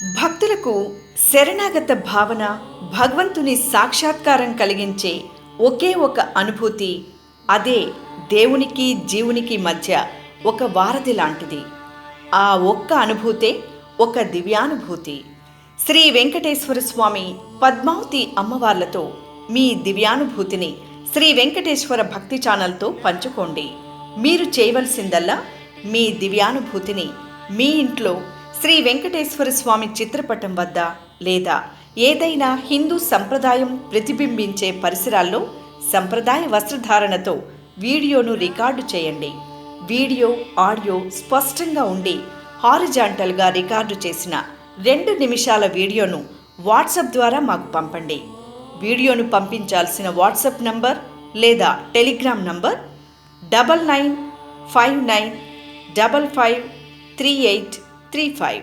భక్తులకు శరణాగత భావన భగవంతుని సాక్షాత్కారం కలిగించే ఒకే ఒక అనుభూతి, అదే దేవునికి జీవునికి మధ్య ఒక వారధి లాంటిది. ఆ ఒక్క అనుభూతే ఒక దివ్యానుభూతి. శ్రీ వెంకటేశ్వర స్వామి పద్మావతి అమ్మవార్లతో మీ దివ్యానుభూతిని శ్రీ వెంకటేశ్వర భక్తి ఛానల్తో పంచుకోండి. మీరు చేయవలసిందల్లా మీ దివ్యానుభూతిని మీ ఇంట్లో శ్రీ వెంకటేశ్వర స్వామి చిత్రపటం వద్ద లేదా ఏదైనా హిందూ సంప్రదాయం ప్రతిబింబించే పరిసరాల్లో సంప్రదాయ వస్త్రధారణతో వీడియోను రికార్డు చేయండి. వీడియో, ఆడియో స్పష్టంగా ఉండి హారిజాంటల్గా రికార్డు చేసిన 2 నిమిషాల వీడియోను వాట్సాప్ ద్వారా మాకు పంపండి. వీడియోను పంపించాల్సిన వాట్సాప్ నంబర్ లేదా టెలిగ్రామ్ నంబర్ 9959553835.